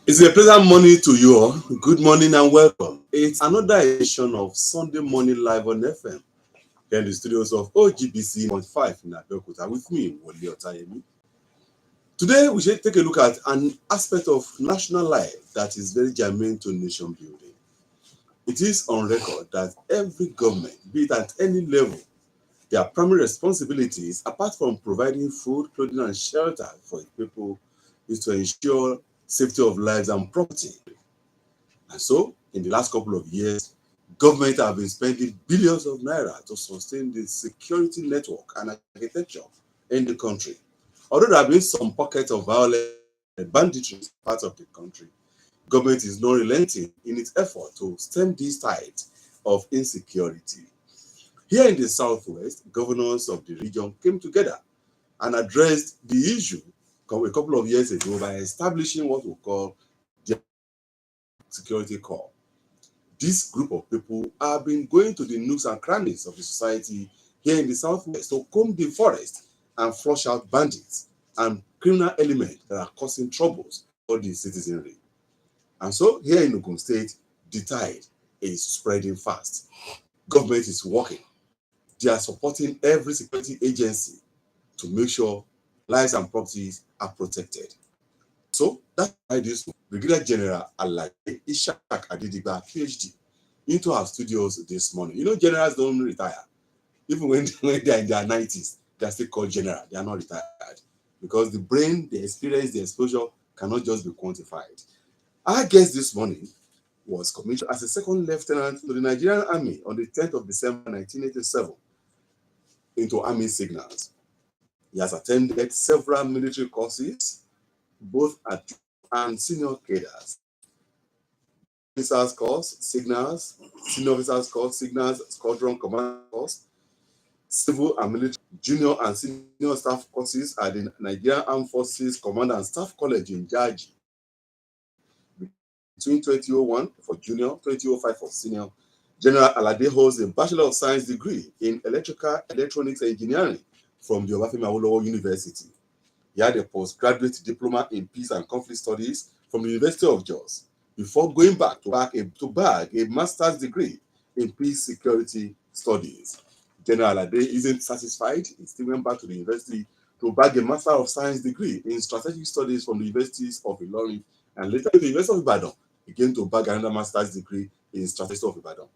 It's a pleasant morning to you all. Good morning and welcome. It's another edition of Sunday Morning Live on FM here in the studios of OGBC 1.5 in Abeokuta with me, WOLE OTAYEMI. Today, we should take a look at an aspect of national life that is very germane to nation building. It is on record that every government, be it at any level, their primary responsibilities, apart from providing food, clothing, and shelter for its people, is to ensure safety of lives and property. And so, in the last couple of years, government have been spending billions of naira to sustain the security network and architecture in the country. Although there have been some pockets of violence and banditry in parts of the country, government is not relenting in its effort to stem this tide of insecurity. Here in the Southwest, governors of the region came together and addressed the issue a couple of years ago by establishing what we call the Security Corps. This group of people have been going to the nooks and crannies of the society here in the Southwest to comb the forest and flush out bandits and criminal elements that are causing troubles for the citizenry. And so here in Ogun State, the tide is spreading fast. Government is working. They are supporting every security agency to make sure lives and properties are protected. So that's why this Brigadier General ALADE ADEDIGBA, PhD, into our studios this morning. You know, generals don't retire. Even when they're in their 90s, they're still called general. They are not retired because the brain, the experience, the exposure cannot just be quantified. Our guest this morning was commissioned as a second lieutenant to the Nigerian Army on the 10th of December 1987 into Army Signals. He has attended several military courses, both at and senior cadres. Officers course, Signals, Senior Officers course, Signals, Squadron Command course, Civil and Military Junior and Senior Staff courses at the Nigerian Armed Forces Command and Staff College in Jaji. Between 2001 for junior, 2005 for senior, General ALADE holds a Bachelor of Science degree in Electrical Electronics Engineering from the Obafemi Awolowo University. He had a postgraduate diploma in Peace and Conflict Studies from the University of Jos before going back to bag a master's degree in Peace Security Studies. General ALADE isn't satisfied. He still went back to the university to bag a Master of Science degree in Strategic Studies from the Universities of Ilorin and later to the University of Ibadan, again to bag another master's degree in Strategic of Ibadan.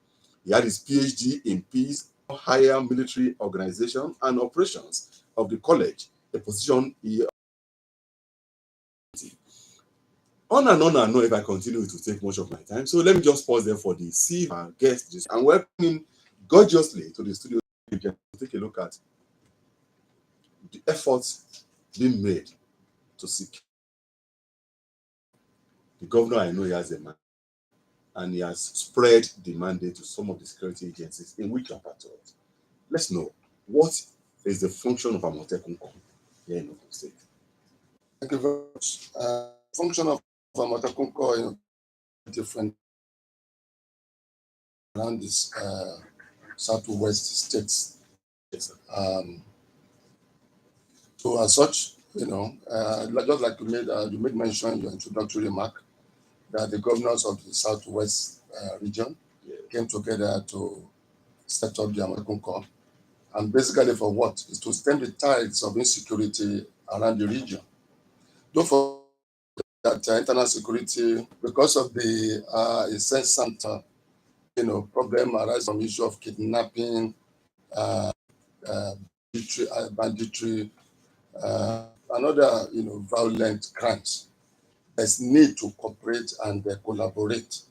He had his PhD in Peace, Higher Military Organization and Operations of the college, a position he on and on and on if I continue to take much of my time. So let me just pause there for the see our guest and welcome him gorgeously to the studio to take a look at the efforts being made to secure. The governor, I know he has a man, and he has spread the mandate to some of the security agencies in which are part of it. Let's know what is the function of Amotekun Corps here in Ogun State. Thank you very much. Function of Amotekun Corps in different around this southwest states. Yes, sir. So as such, just like you made mention in your introductory remark that the governors of the southwest region came together to set up the Amotekun Corps, and basically for what? Is to stem the tides of insecurity around the region. Don't forget that internal security, because of the incessant problem arising from issue of kidnapping, banditry, another violent crimes. There's need to cooperate and collaborate,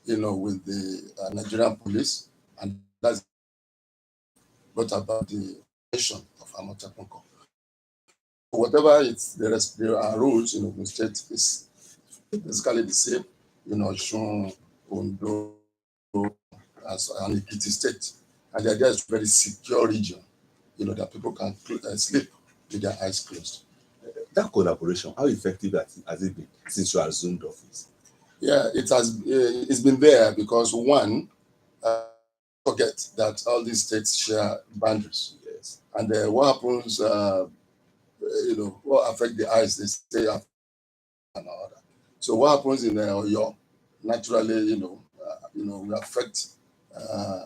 with the Nigerian police, and that's brought about the nation of Amotekun Corps. Whatever there are rules in Ogun State is basically the same, Osun, Ondo, as an Ekiti state, and the idea is a very secure region, that people can sleep with their eyes closed. That collaboration, how effective has it been since you assumed office? Yeah, it's been there because one, forget that all these states share boundaries. Yes. And what happens, what affect the eyes, they say and all that. So what happens in Oyo, naturally, we affect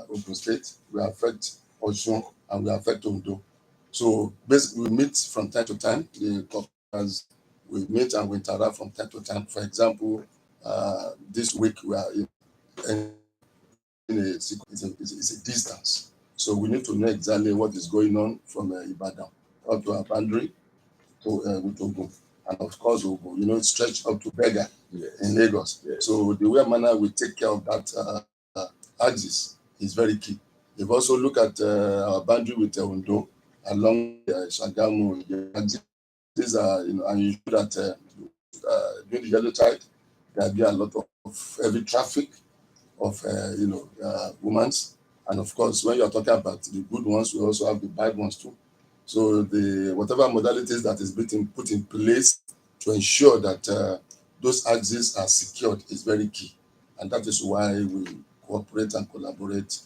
Ogun State, we affect Osun, and we affect Ondo. So basically, we meet from time to time. The corporators, we meet and we interact from time to time. For example, this week we are in it's a distance. So we need to know exactly what is going on from Ibadan up to our boundary with Ogun. And of course, Ogun, it's stretched up to Bega in Lagos. Yes. So the way manner we take care of that axis is very key. We've also looked at our boundary with Ondo along Shagamu. These are, and you know that during the yellow tide, there'll be a lot of heavy traffic of women, and of course, when you are talking about the good ones, we also have the bad ones too. So the whatever modalities that is put in place to ensure that those axes are secured is very key, and that is why we cooperate and collaborate,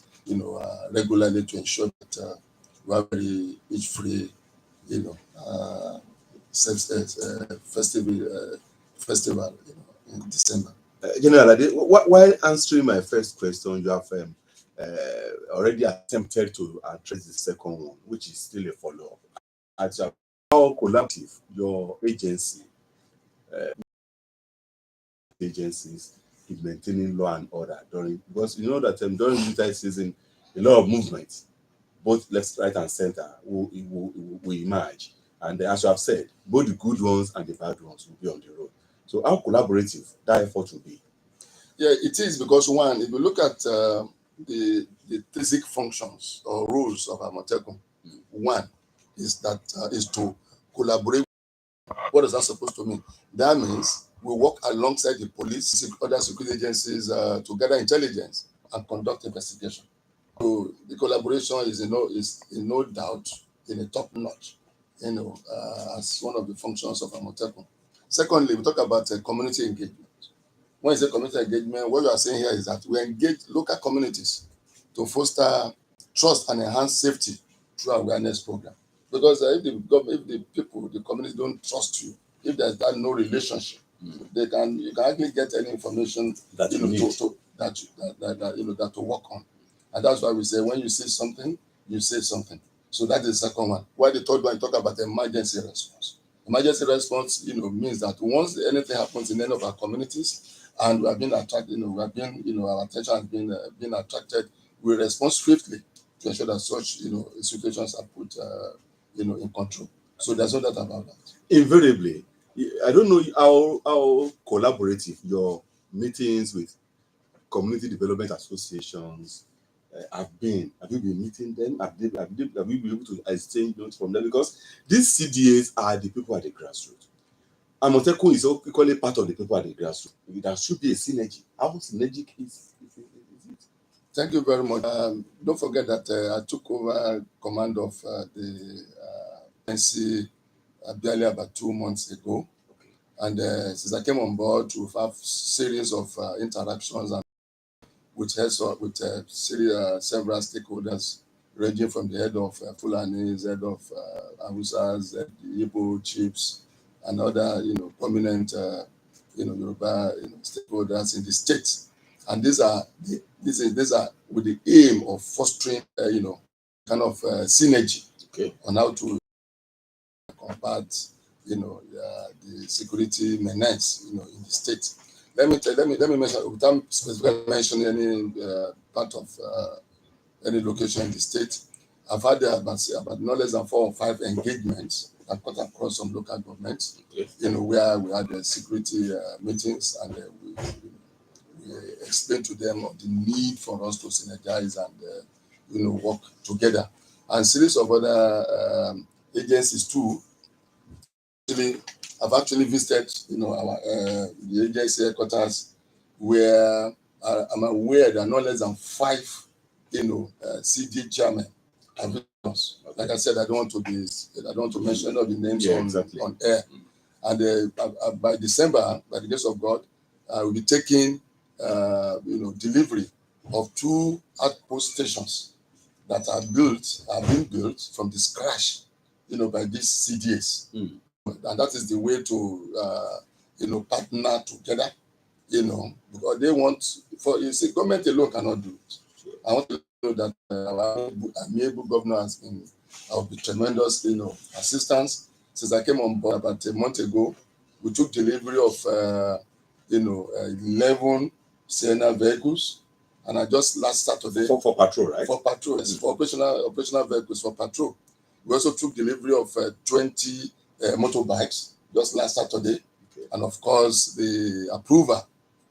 regularly to ensure that we are very each free, festival, in December. General ALADE, while answering my first question, you have already attempted to address the second one, which is still a follow-up. At how collaborative your agencies in maintaining law and order because you know that during military season, a lot of movement, both left, right, and center, will emerge. And as you have said, both the good ones and the bad ones will be on the road. So how collaborative that effort will be? Yeah, it is because one, if you look at the basic functions or rules of Amotekun, one is that is to collaborate. What is that supposed to mean? That means we work alongside the police, other security agencies to gather intelligence and conduct investigation. So the collaboration is in no doubt in a top notch, as one of the functions of Amotekun. Secondly, we talk about community engagement. When you say community engagement, what you are saying here is that we engage local communities to foster trust and enhance safety through awareness program. Because if the community don't trust you, if there's that no relationship, you can hardly get any information That you need. that to work on. And that's why we say when you say something, you say something. So that is the second one. Why the third one, you talk about emergency response. Emergency response, means that once anything happens in any of our communities, and we have been attracted, our attention has been attracted, we respond swiftly to ensure that such, situations are put, in control. So there's no doubt about that. Invariably, I don't know how collaborative your meetings with community development associations have been. Have you been meeting them? Have you been able to exchange notes from them? Because these CDAs are the people at the grassroots. Amotekun is equally part of the people at the grassroots. There should be a synergy. How synergic is it? Thank you very much. Don't forget that I took over command of the NC barely about 2 months ago. Okay. And since I came on board, we've had series of interactions and with several stakeholders, ranging from the head of Fulanis, head of Awusas, the Igbo chiefs, and other prominent Yoruba stakeholders in the state. And these are with the aim of fostering kind of synergy, Okay, on how to combat the security menace in the state. Let me mention, without specifically mentioning any part of any location in the state. I've had about no less than 4 or 5 engagements that cut across some local governments. okay. Where we had security meetings, and we explained to them of the need for us to synergize and work together. And series of other agencies too. I've actually visited our the agency headquarters, where I'm aware there are no less than 5 CD chairmen have visited us. Like I said, I don't want to mention all the names on air. And by December, by the grace of God, we'll be taking delivery of 2 outpost stations that are being built from the scratch, by these CDAs. And that is the way to partner together, because they want, government alone cannot do it. I want to know that our amiable governor has been of the tremendous, assistance. Since I came on board about a month ago, we took delivery of, 11 Sienna vehicles. And I just last Saturday... For patrol, right? For patrol, for operational vehicles for patrol. We also took delivery of 20 motorbikes just last Saturday. Okay. And of course, the approval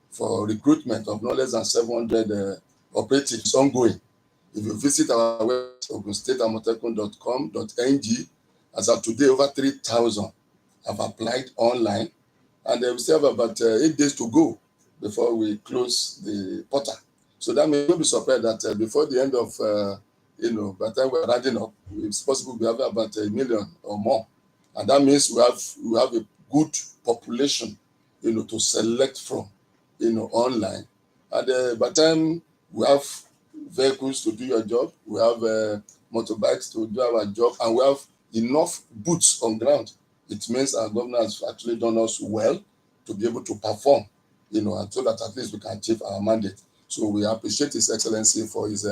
for recruitment of no less than 700 operatives is ongoing. If you visit our website, ogunstateamotekun.com.ng, as of today, over 3,000 have applied online, and we still have about 8 days to go before we close the portal. So that may not be surprised that before the end of, by the time we're rounding up, it's possible we have about 1 million or more. And that means we have a good population, to select from, online. And by the time we have vehicles to do your job, we have motorbikes to do our job, and we have enough boots on ground, it means our governor has actually done us well to be able to perform, and so that at least we can achieve our mandate. So we appreciate His Excellency for his,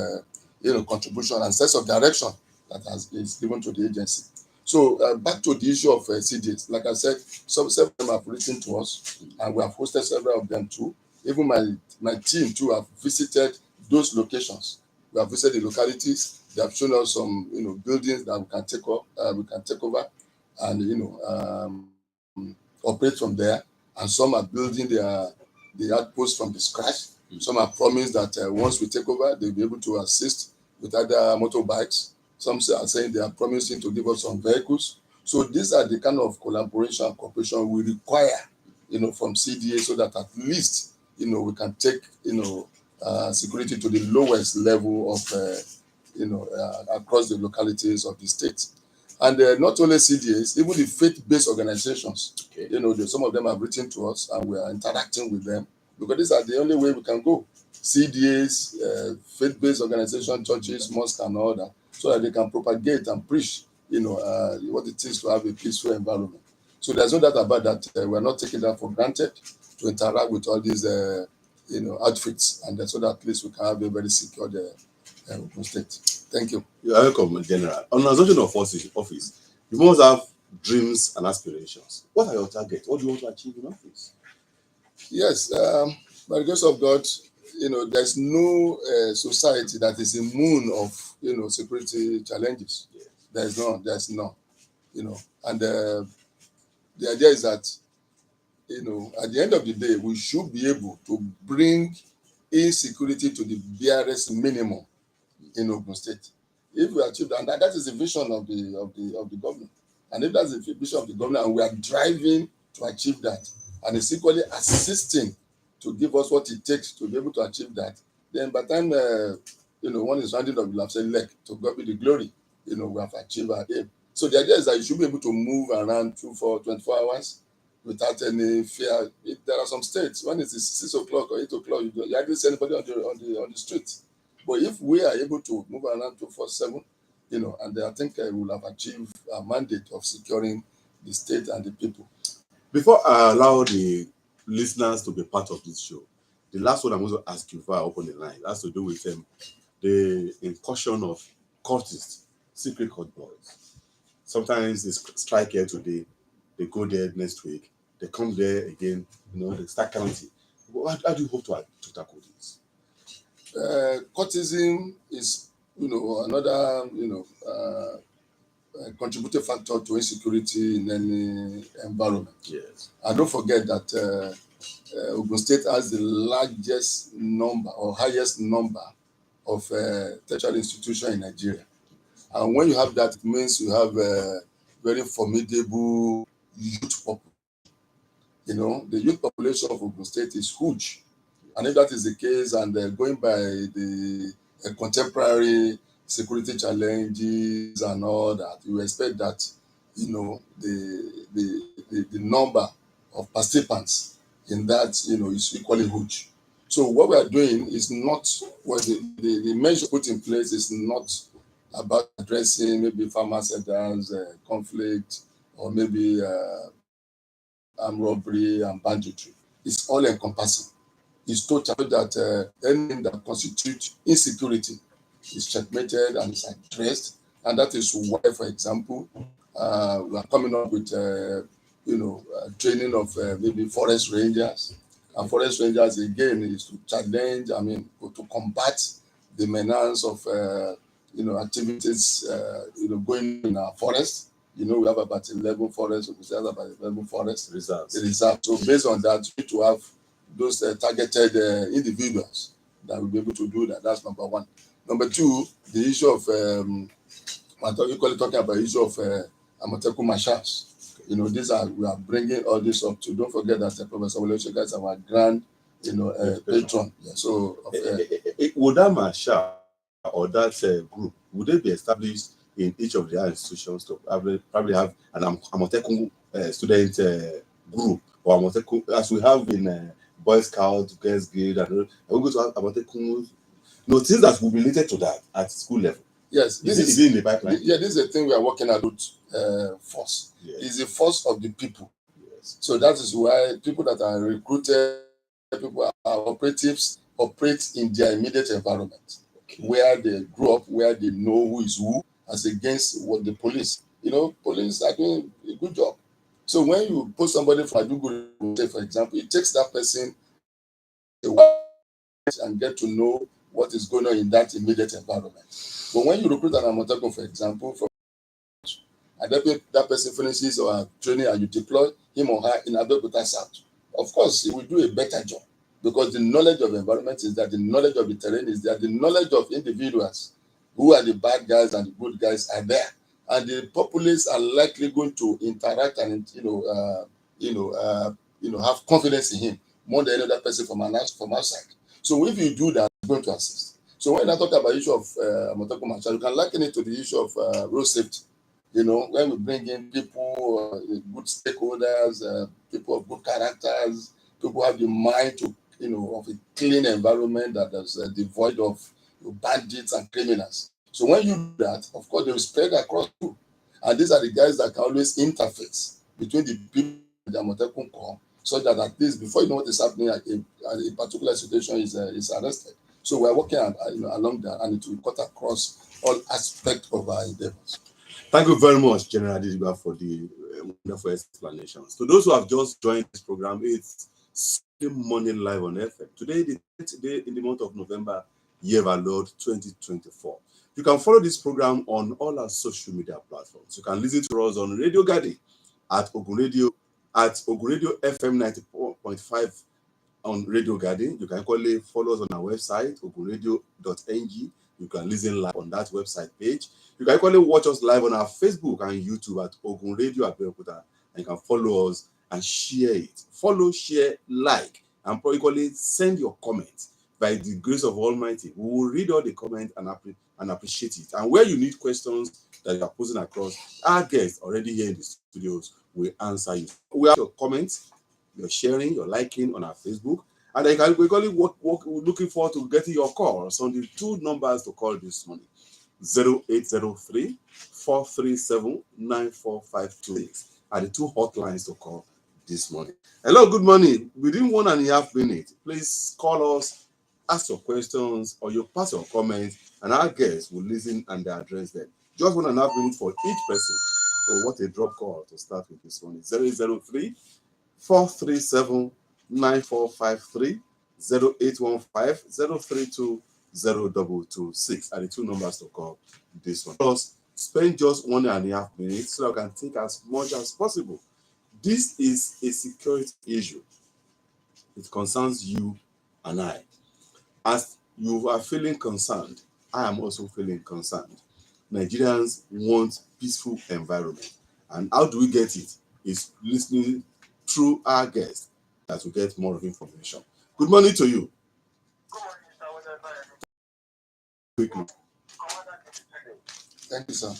contribution and sense of direction that is given to the agency. So back to the issue of CDs. Like I said, several of them have written to us, and we have hosted several of them too. Even my team too have visited those locations. We have visited the localities. They have shown us some, buildings that we can take over, and operate from there. And some are building the outpost from the scratch. Some have promised that once we take over, they'll be able to assist with other motorbikes. Some are saying they are promising to give us some vehicles. So these are the kind of collaboration and cooperation we require, from CDA, so that at least, we can take, security to the lowest level of, across the localities of the state. And not only CDAs, even the faith-based organizations, okay. Some of them have written to us, and we are interacting with them, because these are the only way we can go. CDAs, faith-based organizations, churches, mosques, and all that, so that they can propagate and preach, what it is to have a peaceful environment. So there's no doubt about that. We're not taking that for granted to interact with all these, outfits, and so that at least we can have a very secure state. Thank you. You are welcome, General. On assumption of office, you must have dreams and aspirations. What are your targets? What do you want to achieve in office? Yes, by the grace of God, there's no society that is immune of, security challenges. Yes. There's none, and the idea is that, at the end of the day, we should be able to bring insecurity to the barest minimum in Ogun State. If we achieve that, and that is the vision of the government, and if that's the vision of the government, and we are driving to achieve that, and it's equally assisting to give us what it takes to be able to achieve that, then by the time one is rounding up, we'll have said, to God be the glory, we have achieved our aim. So the idea is that you should be able to move around 24 hours without any fear. If there are some states, when it is 6 o'clock or 8 o'clock, you hardly see anybody on the street. But if we are able to move around 24/7, and I think we'll have achieved a mandate of securing the state and the people. Before I allow the listeners to be part of this show, the last one I'm going to ask you before I open the line has to do with the incursion of cultists, secret cult boys. Sometimes they strike here today, they go there next week, they come there again, they start counting. How do you hope to tackle this? Cultism is, another, contributing factor to insecurity in any environment. Yes. And don't forget that Ogun State has the largest number or highest number of tertiary institutions in Nigeria. And when you have that, it means you have a very formidable youth population. The youth population of Ogun State is huge. And if that is the case, and going by the contemporary security challenges and all that, you expect that the number of participants in that, is equally huge. So what we are doing is not what the measure put in place is not about addressing maybe farmers centers, conflict, or maybe armed robbery and banditry. It's all encompassing. It's total that anything that constitutes insecurity is checkmated and is addressed. And that is why, for example, we are coming up with, training of maybe forest rangers. And forest rangers, again, is to challenge, to combat the menace of, activities, going in our forest. We have about 11 forests, we have about 11 forest reserves. So based on that, we need to have those targeted individuals that will be able to do that. That's number one. Number two, the issue of talking about the issue of Amotekun marshals. We are bringing all this up to. Don't forget that Professor Wole is our grand, patron. Yeah, so would that marshal or that group, would they be established in each of their institutions to probably have an Amotekun student group, or Amotekun, as we have in Boy Scouts, Girls Guild, and we're going to have Amotekun, things that will be related to that at school level? Yes, this is in the pipeline. This is the thing we are working at force. Yes. It's the force of the people. Yes. So that is why people that are recruited, people are operatives, operate in their immediate environment, where they grew up, where they know who is who, as against what the police. Police are doing a good job. So when you put somebody from Adugu, for example, it takes that person a while and get to know what is going on in that immediate environment. But when you recruit an Amotekun, for example, and that person finishes or training and you deploy him or her in Abeokuta South, of course, he will do a better job, because the knowledge of the environment is there, the knowledge of the terrain is there, the knowledge of individuals who are the bad guys and the good guys are there, and the populace are likely going to interact and have confidence in him more than any other person from outside. So if you do that, it's going to assist. So when I talk about the issue of Amotekun marshal, you can liken it to the issue of road safety. When we bring in people, good stakeholders, people of good characters, people who have the mind to, of a clean environment that is devoid of bandits and criminals. So when you do that, of course, they will spread across too. And these are the guys that can always interface between the people and the Amotekun Corps, so that at least before you know what is happening, a particular situation is arrested. So we're working along that, and it will cut across all aspects of our endeavors. Thank you very much, General ADEDIGBA, for the wonderful explanations. To those who have just joined this program, it's Sunday Morning Live on FM. Today, the 10th day in the month of November, year of our Lord 2024. You can follow this program on all our social media platforms. You can listen to us on Radio Garden at Ogun Radio FM 90.5 on Radio Garden. You can equally follow us on our website, ogunradio.ng. You can listen live on that website page. You can equally watch us live on our Facebook and YouTube at Ogun Radio Abeokuta. And you can follow us and share it. Follow, share, like, and equally send your comments. By the grace of Almighty, we will read all the comments and appreciate it. And where you need questions that you are posing across, our guests already here in the studios will answer you. We have your comments, your sharing, your liking on our Facebook. And I can quickly looking forward to getting your calls on the two numbers to call this morning: 0803 437 9456 are the two hotlines to call this morning. Hello, good morning. Within 1.5 minutes, please call us, ask your questions, or you pass your comments, and our guests will listen and address them. Just 1.5 minutes for each person. Oh, what a drop call to start with this morning. 003 437 9453 0815 032 0226 are the two numbers to call this one. Plus, spend just 1.5 minutes so I can think as much as possible. This is a security issue. It concerns you and I. As you are feeling concerned, I am also feeling concerned. Nigerians want peaceful environment. And how do we get it? It's listening through our guests that we get more of information. Good morning to you. Quickly. Thank you, sir.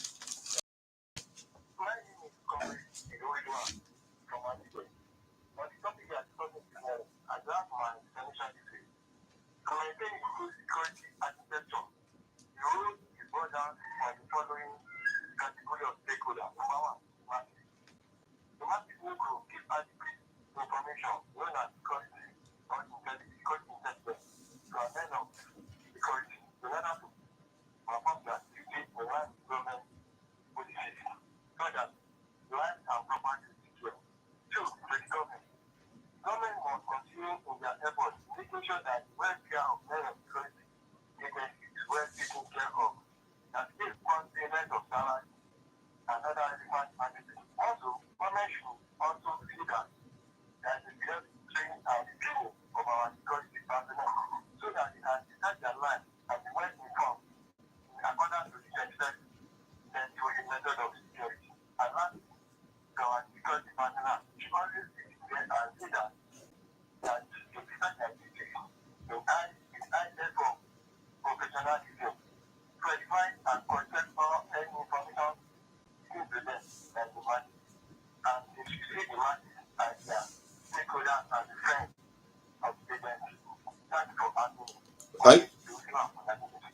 that welfare of men of security agencies where people care of that is one payment of salary and other relevant management. Also, government should also see that there is a training and training of our security personnel so that they can set their life and be well informed according to the method of security. And lastly, our security personnel should always be there and see that you present their duties with high level of professionalism to verify and contact all any information given to them that the man and they should see the man as their stakeholder and friend of the agency. Thanks for asking.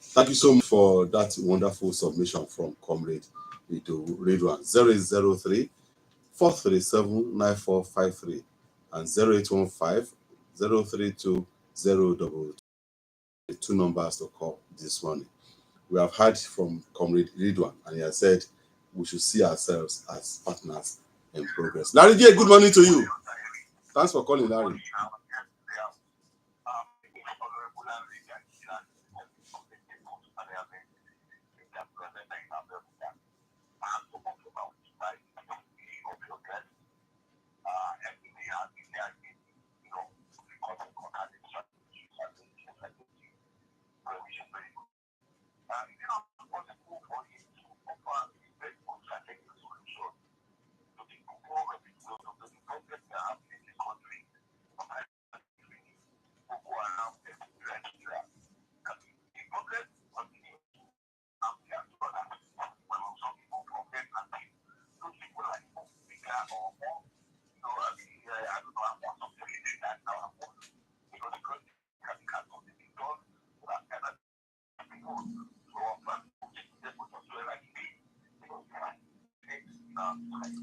Thank you so much for that wonderful submission from Comrade Redwan. 003 437 9453 and 0815 032 022. The two numbers to call this morning. We have heard from Comrade Redwan, and he has said we should see ourselves as partners in progress. Larry J, good morning to you. Thanks for calling, Larry.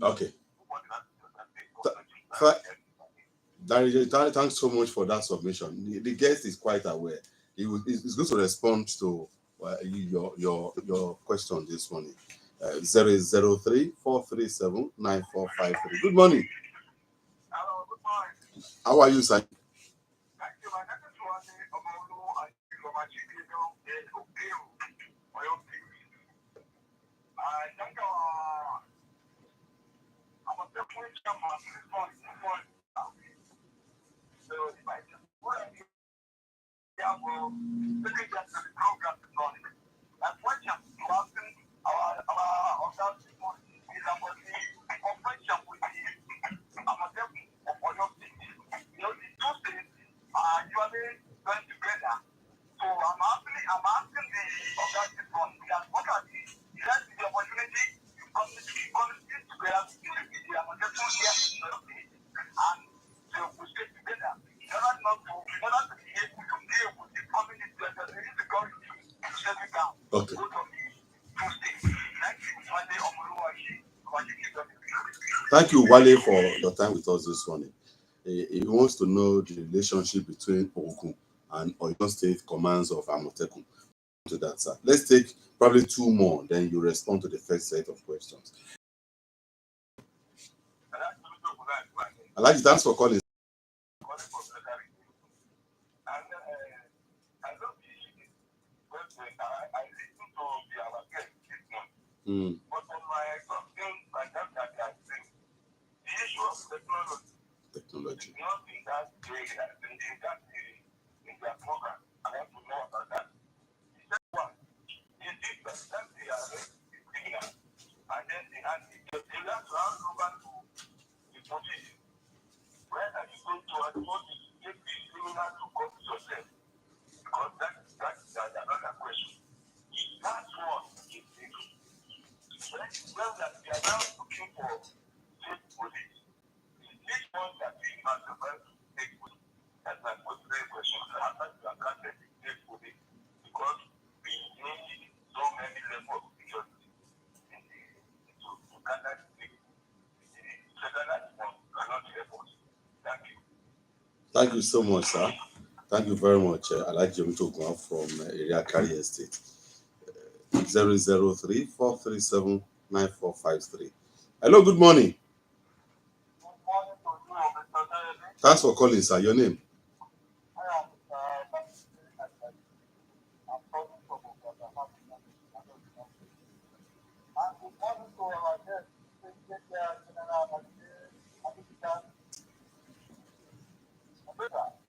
Okay. Thanks so much for that submission. The guest is quite aware. He's going to respond to your question this morning. 003 437 9453. Good morning. Hello, good morning. How are you, sir? Thank you. My name is Wale Omolu, and from Achikino in Okeo, Oyo State. I think I'm a definitely someone who is going to support now. So if I just put it here, well, look at that the program this morning. That's what I'm asking our other people is about the operation with the Amatem of Oyo State. You know, the two states are usually going together. So I'm asking the organization from that what are the opportunity to come together with the Amatem here and so we stay together. In order to be able to deal with the community that there is security to shut it down. Okay. Thank you, Wale, for your time with us this morning. He wants to know the relationship between Ogun and Oyo State commands of Amotekun. To that, sir. Let's take probably two more, then you respond to the first set of questions. Alhaji, thanks for calling. But on my something like that the issue of technology is not in that area, in their program. I want to know about that. The second one is this that they are criminal, and then they have to hand over to the police. Where are you going to advise the criminal to come to yourself? Because that's another question. That's one is well that we are now looking for state police. Which one that we must have state police? That's my question. How much you account the state police? Because we need so many levels of security to gather the federal one cannot help us. Thank you. Thank you so much, sir. Thank you very much. I like Jim to go from Area Carrier Estate. 003 437 9453. Hello, good morning. Good morning to you, Mr. David. Thanks for calling, sir. Your name? I am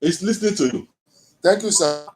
It's listening to you. Thank you, sir.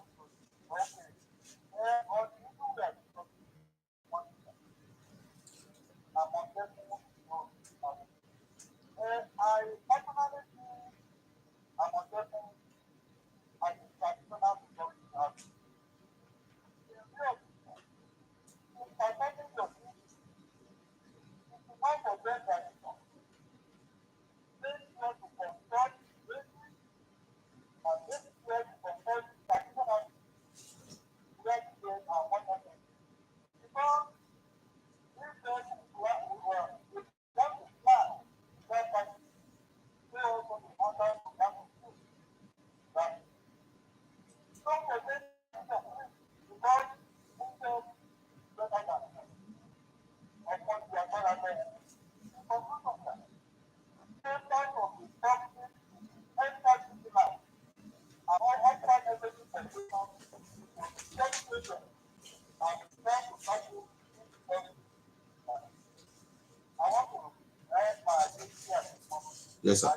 Yes, sir.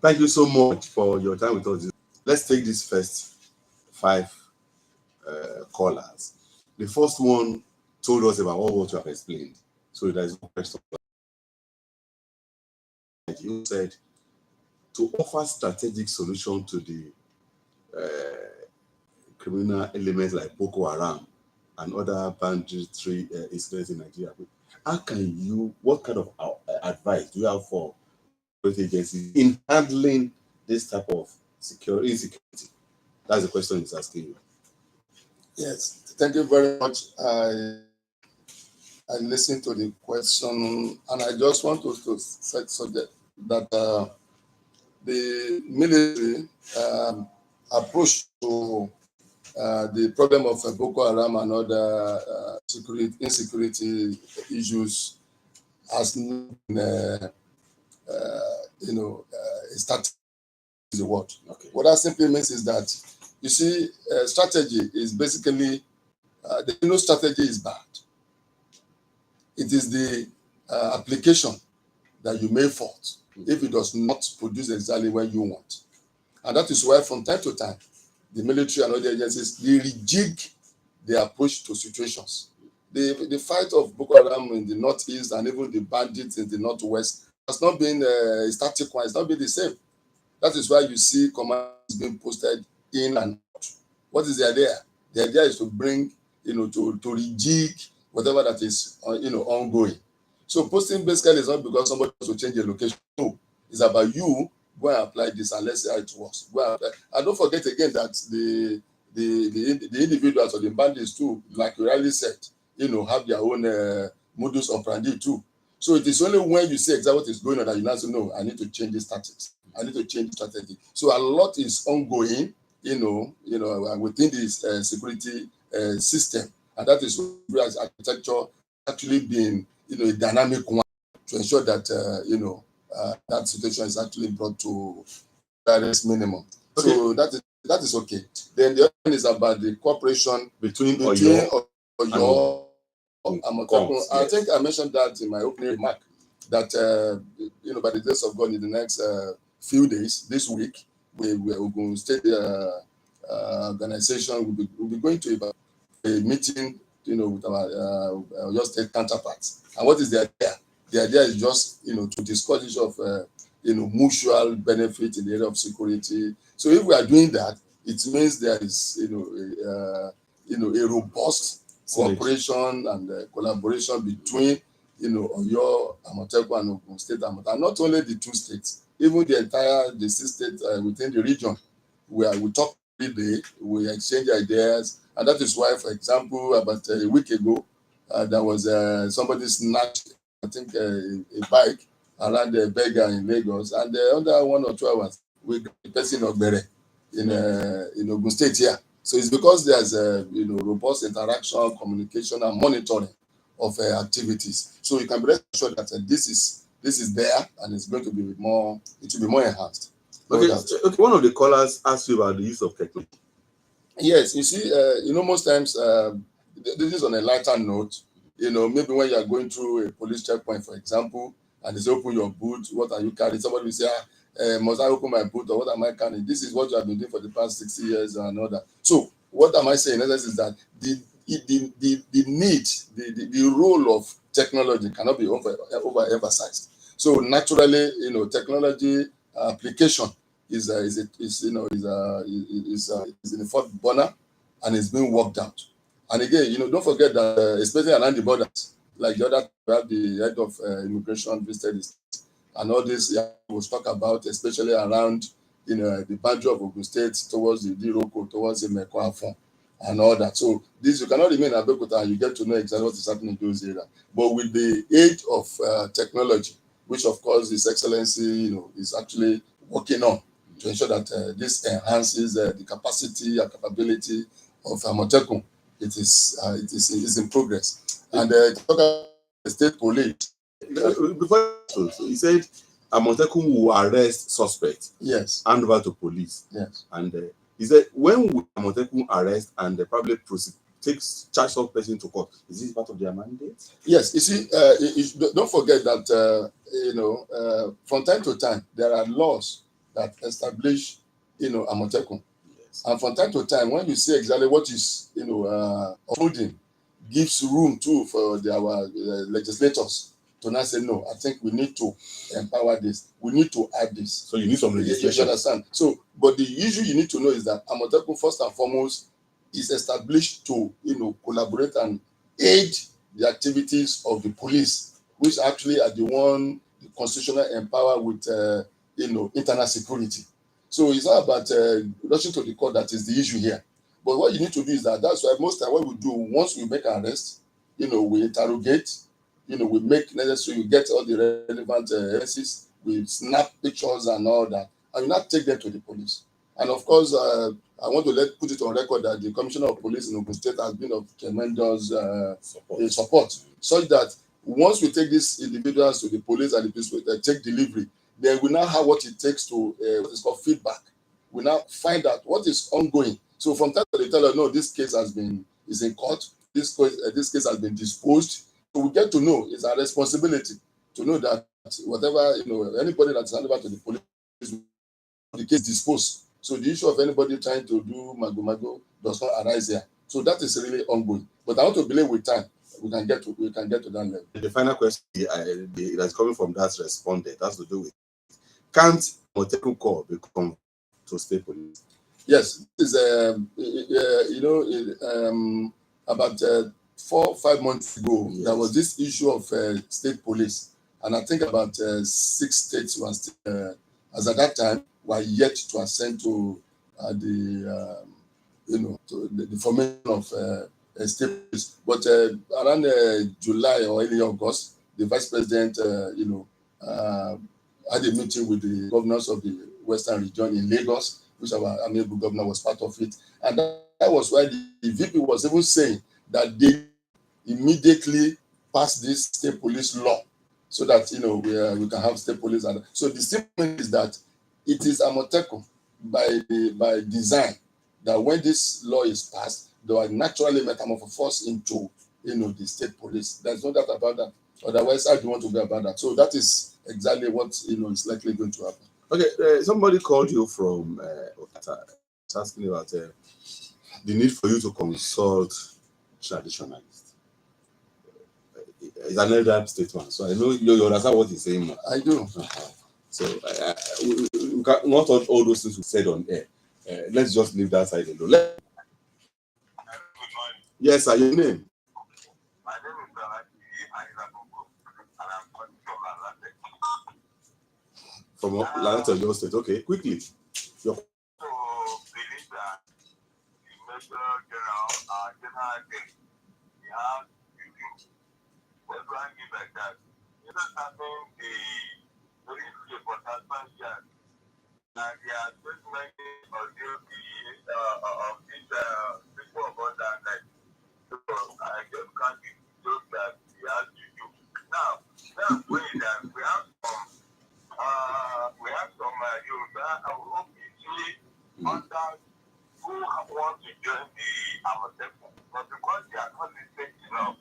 Thank you so much for your time with us. Let's take these first 5 callers. The first one told us about what you have explained. So there is no question. You said to offer strategic solution to the criminal elements like Boko Haram and other banditry incidents in Nigeria. How can you, what kind of advice do you have for agencies in handling this type of insecurity? That's the question he's asking you. Yes, thank you very much. I listened to the question, and I just want to say so that the military approach to the problem of Boko Haram and other insecurity issues has not been, strategy is the word. Okay. What that simply means is that, you see, strategy is basically, no strategy is bad. It is the application that you may fault if it does not produce exactly what you want. And that is why from time to time, the military and other agencies, they rejig their approach to situations. The fight of Boko Haram in the northeast and even the bandits in the northwest has not been a static one. It's not been the same. That is why you see commands being posted in and out. What is the idea? The idea is to bring, to rejig whatever that is, ongoing. So posting basically is not because somebody wants to change the location. No, it's about you go and apply this and let's see how it works. Go and apply. And don't forget again that the individuals or the bandits too, like you rightly said, have their own modus operandi too. So it is only when you see exactly what is going on that you now say, no, I need to change the tactics. I need to change strategy. So a lot is ongoing, within this security system, and that is where architecture actually being, a dynamic one to ensure that that situation is actually brought to the minimum. Okay. So that is okay. Then the other one is about the cooperation between Oyo and Amotekun. I think I mentioned that in my opening remark that by the grace of God, in the next few days, this week, we will state organization will be going to a meeting, with our your state counterparts. And what is the idea? The idea is just to discuss issue of mutual benefit in the area of security. So if we are doing that, it means there is a robust cooperation and collaboration between Oyo, Amotekun, and Ogun State, and not only the 2 states, even the 6 states within the region, where we talk every day, we exchange ideas, and that is why, for example, about a week ago, there was somebody snatched, I think, a bike around the beggar in Lagos, and under 1 or 2 hours, we got the person of Bere in Ogun State here. So it's because there's robust interaction, communication, and monitoring of activities. So you can be rest assured that this is there, and it's going to be more. It will be more enhanced. Okay. One of the callers asked you about the use of technology. Yes, you see, most times this is on a lighter note. Maybe when you are going through a police checkpoint, for example, and they say open your boot, what are you carrying? Somebody will say, must I open my boot or what am I carrying? This is what you have been doing for the past 60 years and all that. So what am I saying? In essence, is that the need, the role of technology cannot be overemphasized. So naturally, technology application is in the fourth burner, and it's being worked out. And again, don't forget that especially around the borders, like the other, we have the head of immigration visited, and all this we'll talk about, especially around the boundary of Ogun State towards the Diroko, towards the Mekwafon, and all that. So this, you cannot remain at Abeokuta and you get to know exactly what is happening in those areas. But with the age of technology, which of course His Excellency, is actually working on to ensure that this enhances the capacity and capability of Amotekun. It is in progress. And talk about the state police. Before, so he said Amotekun will arrest suspect. Yes. Hand over to police. Yes. And he said, when will Amotekun arrest and probably takes charge of person to court? Is this part of their mandate? Yes. You see, don't forget that from time to time there are laws that establish Amotekun. Yes. And from time to time, when you see exactly what is holding, gives room too for our legislators to now say, no, I think we need to empower this. We need to add this. So you need some legislation. You understand? So, but the issue you need to know is that Amotekun, first and foremost, is established to, collaborate and aid the activities of the police, which actually are the constitutional empower with, internal security. So it's not about rushing to the court that is the issue here. But what you need to do is that's why most time what we do, once we make an arrest, we interrogate, we make necessary, we get all the relevant evidences, we snap pictures and all that, and we not take them to the police. And of course, I want to put it on record that the Commissioner of Police in Ogun State has been of tremendous support, such that once we take these individuals to the police and the police will take delivery, then we now have what it takes to what is called feedback. We now find out what is ongoing. So from time to time, they tell us, no, this case is in court. This case has been disposed. So we get to know, it's our responsibility to know that whatever, anybody that's handed over to the police, the case disposed. So the issue of anybody trying to do mago does not arise here. So that is really ongoing. But I want to believe with time we can get to that level. The final question that's coming from that respondent has to do with, can't Amotekun Corps become to state police? Yes, this is about 4 or 5 months ago, yes, there was this issue of state police, and I think about 6 states were still, as at that time, were yet to ascend to the formation of state police. But around July or early August, the vice president, had a meeting with the governors of the Western region in Lagos, which our amiable governor was part of it. And that was why the VP was even saying that they immediately pass this state police law so that, we can have state police. And so the statement is that it is Amotekun by design that when this law is passed, they are naturally metamorphosed into, the state police. There's no doubt about that. Otherwise, how do you want to go about that? So that is exactly what, is likely going to happen. Okay, somebody called you from asking about the need for you to consult traditionalists. It's an elder statement, so I know you understand what he's saying. I do. So we can, not all those things we said on air. Let's just leave that side alone. Good morning. Yes, sir, your name? My name is ADEDIGBA, and I'm calling from ALADE. From ALADE, your state. Okay, quickly. So, believe that the Major General Day, we have what do I mean by that? You know something, the police for husband yard. And they are just making of these people about that night. So I just can't be just that we have to do. Now, that's way that we have some Yoruba under who want to join the Amotekun, but because they are not listening enough,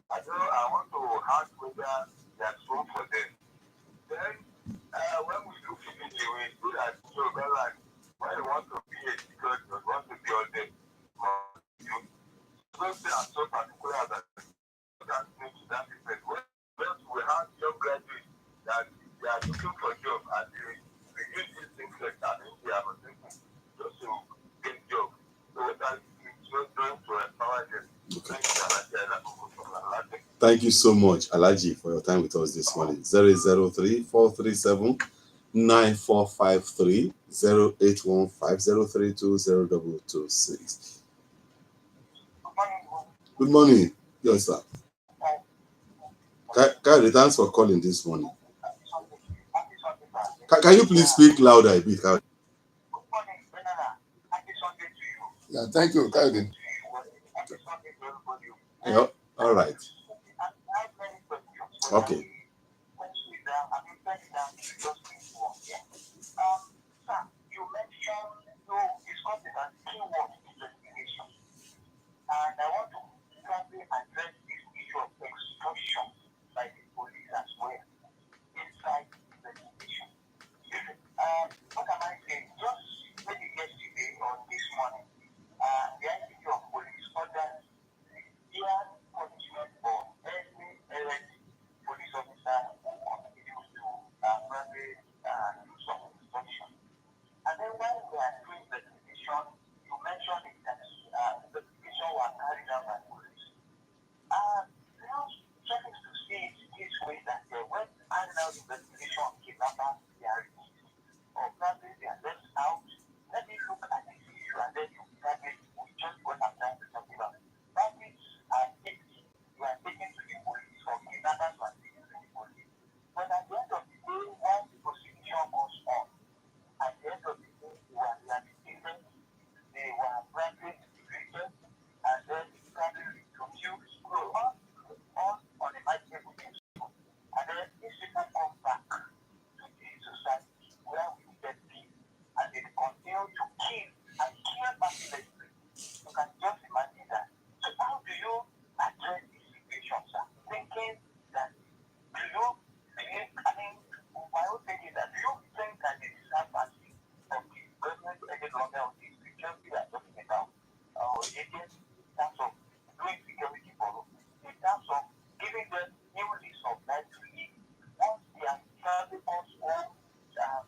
I want to ask whether there's room for them. Thank you so much, Alaji, for your time with us this morning. 003-437-9453, 0815-032-0226. Good morning. Yes, sir. Kyle, thanks for calling this morning. Can you please speak louder a bit, Kyle? Yeah, thank you, Kyle. Yeah, all right. Okay. You mentioned you discussed about keyword investigation, and I want to probably address this issue of extortion by the police as well inside investigation. What am I saying? Just maybe yesterday or this morning, the ICP of police ordered severe punishment for every errant police officer who continues to probably do some extortion. And then when we are doing investigation, you mentioned it that investigation was carried out by police. Now, starting to see it this way that when carrying out investigation on kidnappers, they are released, or probably they are left out. Let me look at this issue and then you probably will just go after to talk about. Bandits are taken, you are taken to the police, or kidnappers are taken to the police. But at the end of the day, once the prosecution goes on, at the end of the day, they were rehabilitated, they were probably treated, and then probably refused to on unimaginable things. And then these people come back to the society where we get peace, and they continue to kill and kill mercilessly. You can just imagine that. So how do you address this situation, sir? Thinking that, do you believe, I mean, my own thing is that, do you think that the discrepancy of the government any longer on the security we are talking about, agents in terms of doing security for them, in terms of giving them new lease of life to live, once they are traveling also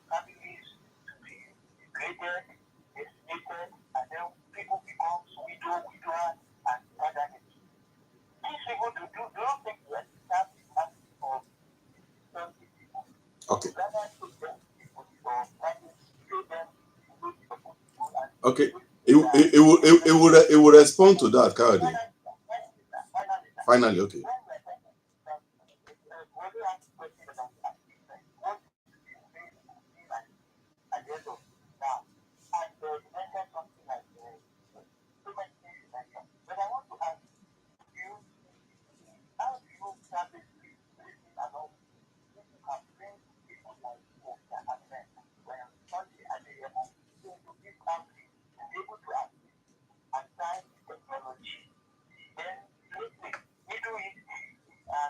families to be degraded, decimated, and then people become widower, and fatherless. These people do not think that that is happening for some people. Okay. Rather to them people for money, pay them with the people and Okay. It will respond to that, Kyle. Finally, okay.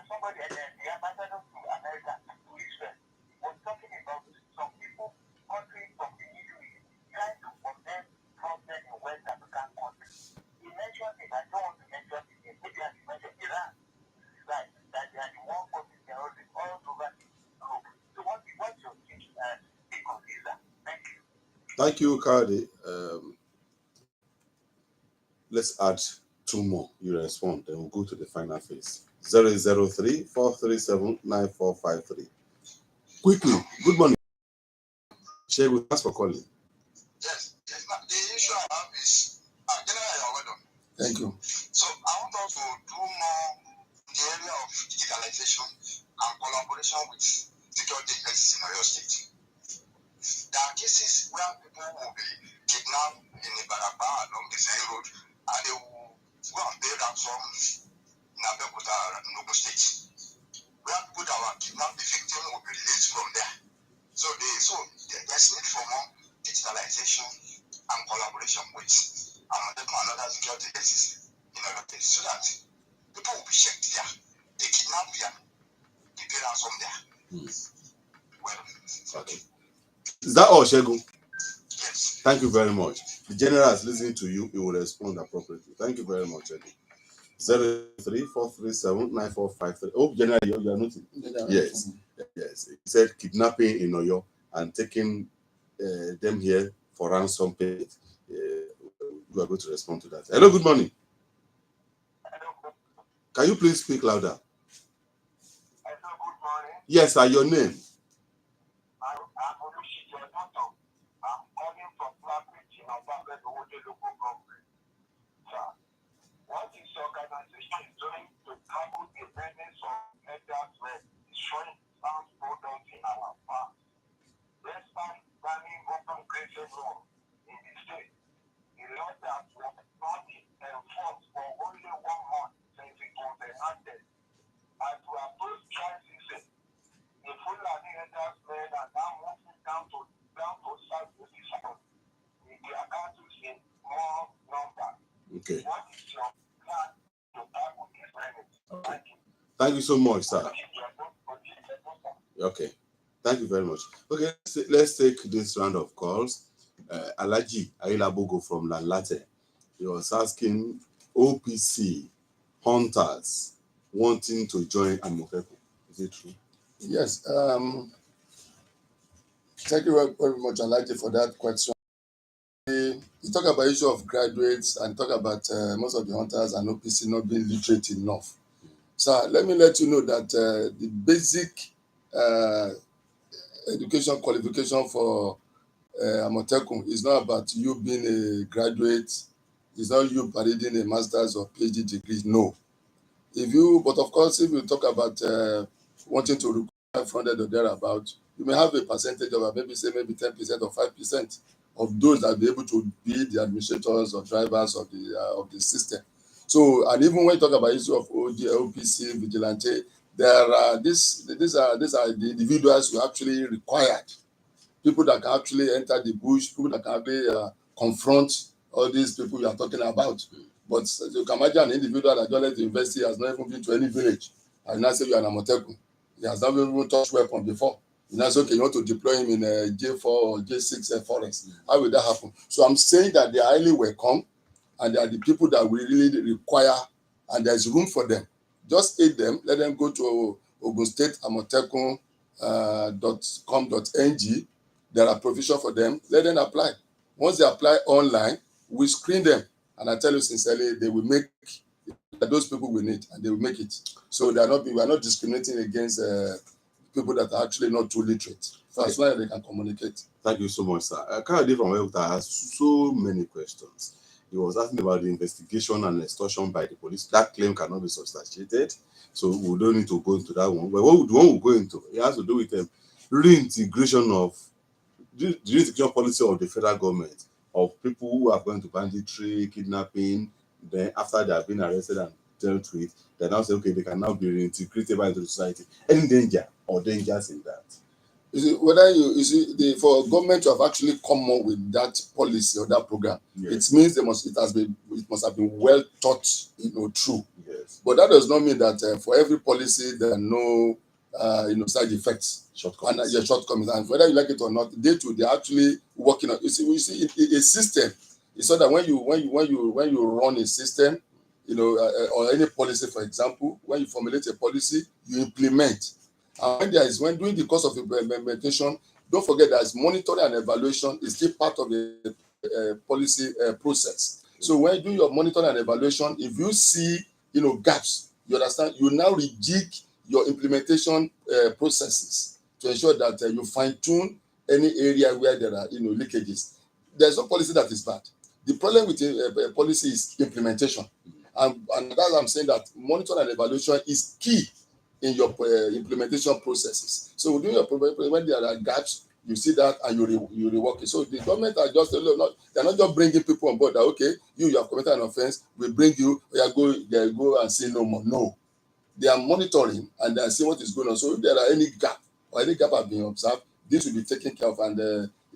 Somebody at the ambassador to America, to Israel, was talking about some people, countries from the Middle East, trying to condemn problem in West African countries. He mentioned it, I don't want to mention it here, maybe I should mention Iran, right, that they are the one causing terrorism all over the globe. So what's your take on this? Thank you. Thank you, Kyle. Let's add two more. You respond, then we'll go to the final phase. 003-437-9453. Quickly, good morning. Shegu, thanks for calling. Yes, the issue I have is, General, well. Thank you. So I want us to do more in the area of digitalization and collaboration with security agencies in Oyo State. There are cases where people will be kidnapped in Ibarapa along the same road, and they will go and pay ransom in Abeokuta and Ogun State. Where people that were kidnapped, the victim will be released from there. So there's need for more digitalization and collaboration with another security agencies in Oyo State, so that people will be checked there. They kidnap there, they pay ransom there. Well, okay. Is that all, Shegu? Yes. Thank you very much. The general is listening to you. He will respond appropriately. Thank you very much, Shegu. 03437-9453. Oh, general, you are noting. Yes. Yes. He said kidnapping in Oyo and taking them here for ransom payment. You are going to respond to that. Hello, good morning. Can you please speak louder? Yes, sir, your name? I'm calling from Blackridge in Obama, the local government. Sir, what this organization is doing to tackle the menace of media threat is showing sound products in our past. Despite banning open grazing law in the state, the law that was not enforced for only 1 month since it was enacted. As we approach dry season, the Fulani herders men are now moving down to South Position. The accounts in more number. Okay. What is your plan to tackle this menace? Okay. Thank you so much, sir. Okay. Thank you very much. Okay, let's take this round of calls. Alaji Ailabogo from Lanlate. He was asking OPC hunters wanting to join Amoteku. Is it true? Yes. Thank you very much, Alaji, for that question. You talk about issue of graduates and talk about most of the hunters and OPC not being literate enough. So let me let you know that the basic education qualification for Amotekun is not about you being a graduate. It's not you parading a master's or PhD degree. No. But of course, if you talk about wanting to recruit 500 or thereabout, you may have a percentage of maybe 10% or 5% of those that be able to be the administrators or drivers of the system. So, and even when you talk about issue of OPC, vigilante, these are the individuals who actually required. People that can actually enter the bush, people that can actually confront all these people you are talking about. But you can imagine an individual that just left the university has not even been to any village. And now say you are an Amotekun. He has never even touched weapon before. You now say, okay, you want to deploy him in a J4 or J6 forest. How will that happen? So I'm saying that they are highly welcome and they are the people that we really require and there's room for them. Just aid them, let them go to Ogun State Amotekun.com.ng. There are provisions for them. Let them apply. Once they apply online, we screen them. And I tell you sincerely, they will make those people we need, and they will make it. So we are not discriminating against people that are actually not too literate. As long as they can communicate. Thank you so much, sir. Kayode from Welta has so many questions. He was asking about the investigation and extortion by the police. That claim cannot be substantiated, so we don't need to go into that one. But what the one we go into, it has to do with reintegration of the reintegration policy of the federal government of people who are going to banditry, kidnapping. Then after they have been arrested and dealt with, they now say, okay, they can now be reintegrated back into the society. Any danger or dangers in that? For government to have actually come up with that policy or that program, yes, it means it must have been well thought, through. Yes. But that does not mean that for every policy there are no side effects, shortcomings. Shortcomings, and whether you like it or not, they're actually working on. You see, a system. It's so that when you run a system, or any policy, for example, when you formulate a policy, you implement. And when during the course of implementation, don't forget that monitoring and evaluation is still part of the policy process. So when you do your monitoring and evaluation, if you see gaps, you understand, you now rejig your implementation processes to ensure that you fine-tune any area where there are leakages. There's no policy that is bad. The problem with a policy is implementation, and that's why I'm saying that monitoring and evaluation is key in your implementation processes. So when there are gaps, you see that and you rework it. So the government are just they're not just bringing people on board that okay, you have committed an offense, we bring you, go and say no more. No, they are monitoring and they are seeing what is going on. So if there are any gap or any gap have been observed, this will be taken care of and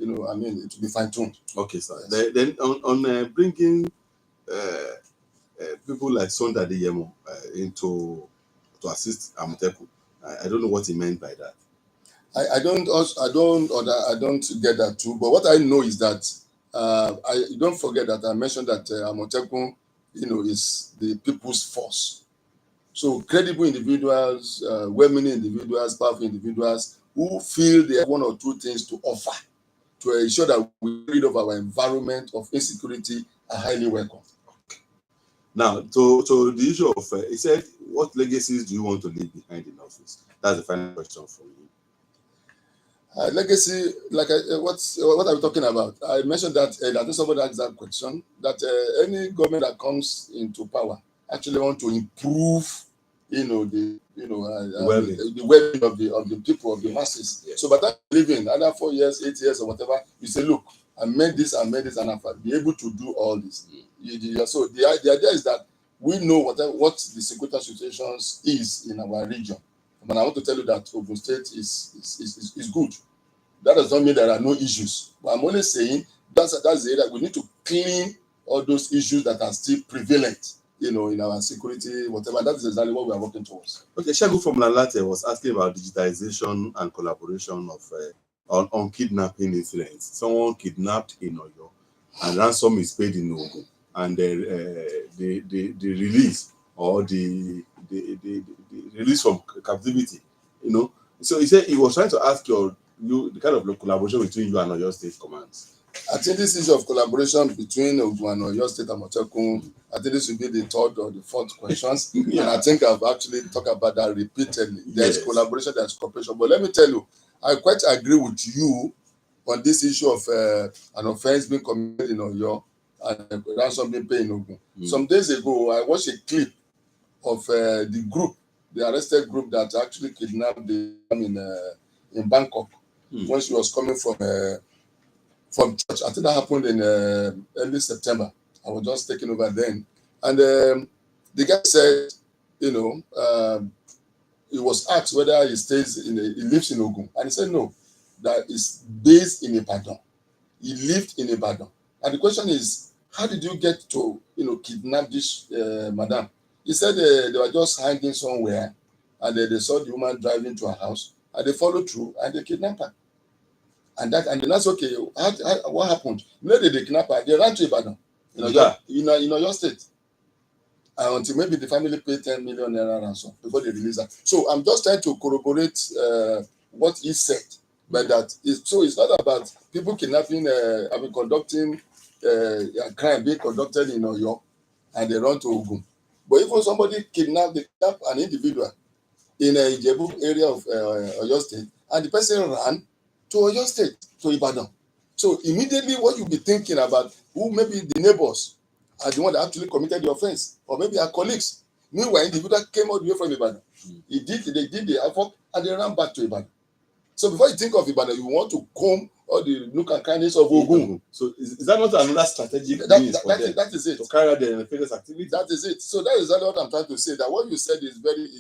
it will be fine-tuned. Okay, sir. Yes. Then on bringing people like Sonda Adeyemo to assist Amotekun, I don't know what he meant by that. I don't get that too. But what I know is that I don't forget that I mentioned that Amotekun, is the people's force. So credible individuals, well-meaning individuals, powerful individuals who feel they have one or two things to offer to ensure that we rid of our environment of insecurity are highly welcome. Now, to the issue of, he said, what legacies do you want to leave behind in office? That's the final question for you. Legacy, like what are we talking about? I mentioned that I think somebody asked that question, that any government that comes into power actually want to improve, the well-being of the people, of the masses. Yes. So by that living, either 4 years, 8 years, or whatever, you say, look, I made this, and I'll be able to do all this. So the idea is that we know what the security situations is in our region. But I want to tell you that Ogun State is good. That does not mean there are no issues. But I'm only saying that's the area we need to clean all those issues that are still prevalent, in our security, whatever. That is exactly what we are working towards. Okay, Shagu from Lalate was asking about digitization and collaboration of on kidnapping incidents. Someone kidnapped in Oyo and ransom is paid in Ogun, and the release or the release from captivity, So he said he was trying to ask the kind of collaboration between you and Oyo State commands. I think this issue of collaboration between Ogun and Oyo State and Motekun, I think this will be the third or the fourth questions. Yeah. And I think I've actually talked about that repeatedly. There's Yes. collaboration, there's cooperation. But let me tell you, I quite agree with you on this issue of an offense being committed in Oyo and ransom being paid in Ogun. Some days ago, I watched a clip of the group, the arrested group that actually kidnapped the in Bangkok when she was coming from church. I think that happened in early September. I was just taking over then. And the guy said, he was asked whether he lives in Ogun. And he said no, that is based in Ibadan. He lived in Ibadan. And the question is, how did you get to, kidnap this madam? He said they were just hanging somewhere, and they saw the woman driving to her house, and they followed through, and they kidnapped her. And then that's okay. What happened? They kidnapped her. They ran to Ibadan, your state, until maybe the family paid 10 million naira ransom before they release her. So I'm just trying to corroborate what he said, but it's not about people kidnapping. Conducting a crime being conducted in Oyo, and they run to Ogun. But if somebody kidnap an individual in a Ijebu area of Oyo State, and the person ran to Oyo State, to Ibadan. So immediately what you'll be thinking about, who maybe the neighbors are the one that actually committed the offense, or maybe our colleagues. Meanwhile, the individual came all the way from Ibadan. They did the havoc, and they ran back to Ibadan. So before you think of Ibadan, you want to comb all the nook and crannies of Ogun. So is that not another strategic means for them that is it. to carry out the nefarious activity? That is it. So that is exactly what I'm trying to say. That what you said is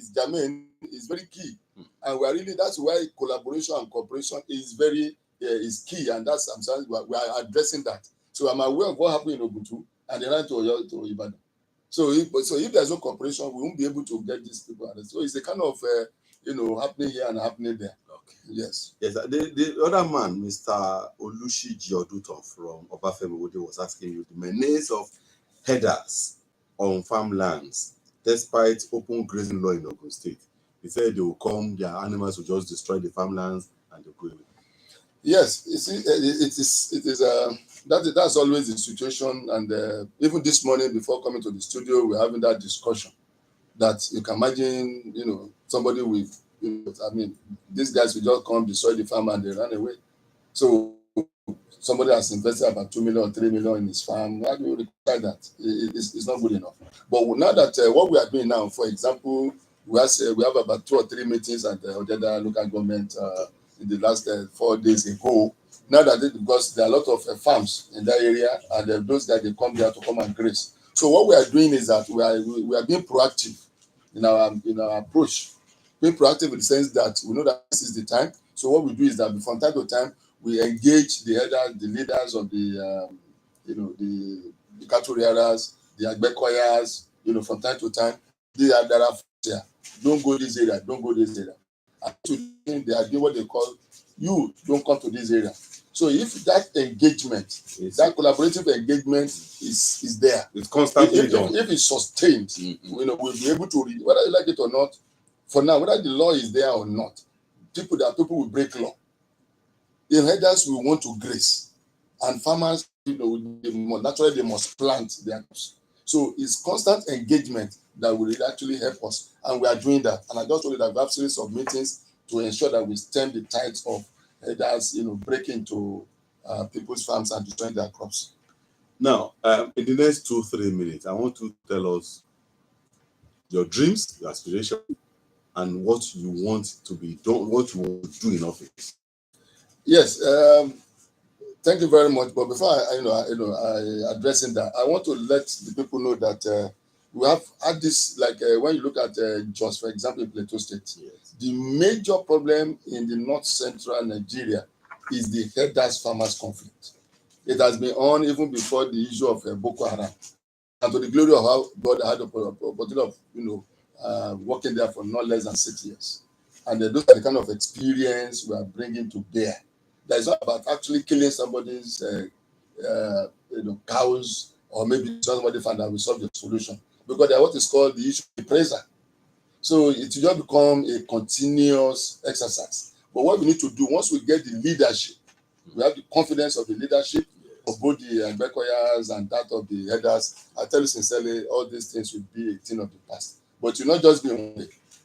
germane, is very key, and that's why collaboration and cooperation is very is key, and that's we are addressing that. So I'm aware of what happened in Ogutu, and they ran to Ibadan. So if there's no cooperation, we won't be able to get these people arrested. So it's a kind of happening here and happening there. Okay. Yes. Yes. The other man, Mr. Olushiji Oduton from Obafemi Wode, was asking you the menace of herders on farmlands, despite open grazing law in Ogun State. He said they will come, their animals will just destroy the farmlands and they'll go away. Yes, that's always the situation, and even this morning before coming to the studio, we're having that discussion. That you can imagine, somebody with, these guys will just come destroy the farm and they run away. So somebody has invested about 2 million or 3 million in his farm. How do you require that? It's not good enough. But now that what we are doing now, for example, we have about 2 or 3 meetings at the Odeda local government in the last 4 days ago. Now that because there are a lot of farms in that area, and those guys, they come there to come and graze. So what we are doing is that we are being proactive in our approach. Being proactive in the sense that we know that this is the time. So what we do is that from time to time we engage the elders, the leaders of the cattle rearers, the agbekoyas, from time to time. There are here. Don't go this area. Don't go this area. And they are doing what they call, you don't come to this area. So if that engagement, that collaborative engagement is there, it's constantly done. If it's sustained, we'll be able to read, whether you like it or not. For now, whether the law is there or not, people will break law. The herders will want to graze, and farmers, naturally they must plant their crops. So it's constant engagement. that will actually help us. And we are doing that. And I just told you that we have a series of meetings to ensure that we stem the tides of headers, breaking into people's farms and destroying their crops. Now, in the next 2-3 minutes, I want to tell us your dreams, your aspirations, and what you want to be done, what you want to do in office. Yes, thank you very much. But before I addressing that, I want to let the people know that we have had this, when you look at Jos, for example, in Plateau State, Yes. the major problem in the north central Nigeria is the herders farmers conflict. It has been on even before the issue of Boko Haram. And to the glory of how God had the opportunity of working there for not less than 6 years. And those are the kind of experience we are bringing to bear. That is not about actually killing somebody's cows, or maybe somebody found that we solve the solution. Because they are what is called the issue of appraiser. So it will just become a continuous exercise. But what we need to do, once we get the leadership, we have the confidence of the leadership of both the Bekoyas and that of the headers. I tell you sincerely, all these things will be a thing of the past. But you not just be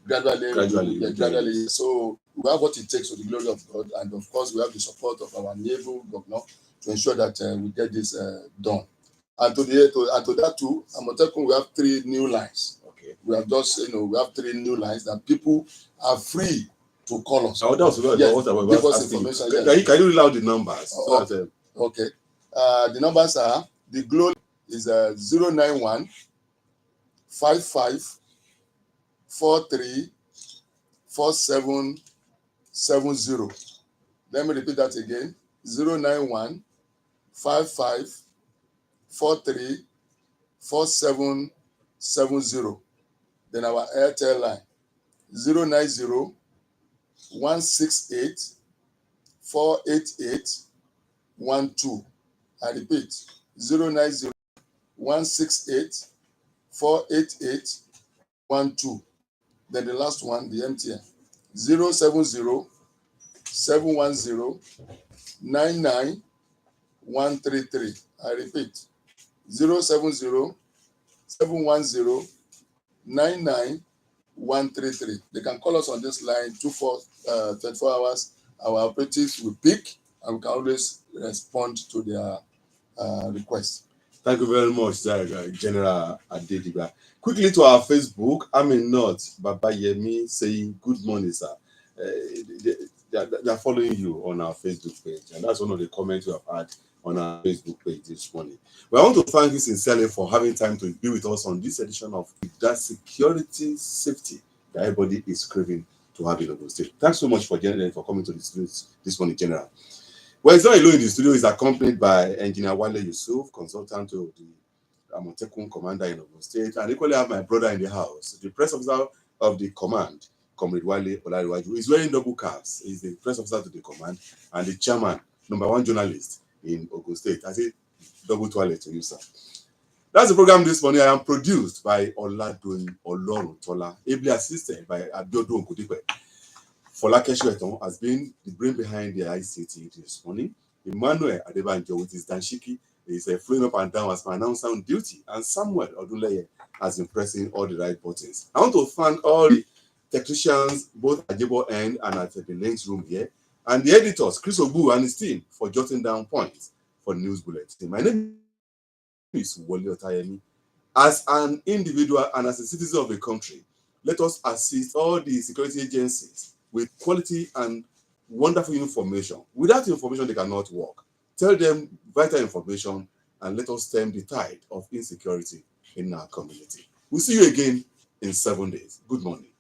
gradually. So we have what it takes for the glory of God, and of course we have the support of our neighbor governor to ensure that we get this done. And to that too, Amotekun, we have 3 new lines. Okay. We have just we have 3 new lines that people are free to call us. Oh, that was what I was asking you. Yes. Can you read out the numbers? Okay. The numbers are, the Glow is 091 55 43 47 70. Let me repeat that again. 091 55 43 47 70. Then our Airtel line 090 168 488 12. I repeat, 090 168 488 12. Then the last one, the MTN, 070 710 99133. I repeat, 070 710 99133. They can call us on this line 24 hours. Our operatives will pick, and we can always respond to their request. Thank you very much, General ADEDIGBA. Quickly to our Facebook, Babayemi saying, good morning, sir. They are following you on our Facebook page, and that's one of the comments we have had on our Facebook page this morning. But I want to thank you sincerely for having time to be with us on this edition of that security safety that everybody is craving to have in Ogun State. Thanks so much for coming to the studio this morning, General. Well, it's not alone in the studio. He's accompanied by Engineer Wale Yusuf, consultant to the Amotekun commander in Ogun State, and equally have my brother in the house, the press officer of the command, Comrade Wale Olariwaju. He's wearing double caps. He's the press officer to the command and the chairman, #1 journalist in Ogun State. I say double toilet to you, sir. That's the program this morning. I am produced by Oladoyin Olorutola, ably assisted by Abiodun Okodipe. Folake Shueton has been the brain behind the ICT this morning. Emmanuel Adebanjo with his danshiki is flowing up and down as my announcer on duty. And Samuel Odunleye has been pressing all the right buttons. I want to thank all the technicians, both at Jebo end and at the links room here, and the editors, Chris Obu and his team, for jotting down points for news bulletin. My name is WOLE OTAYEMI. As an individual and as a citizen of the country, let us assist all the security agencies with quality and wonderful information. Without information, they cannot work. Tell them vital information and let us stem the tide of insecurity in our community. We'll see you again in 7 days. Good morning.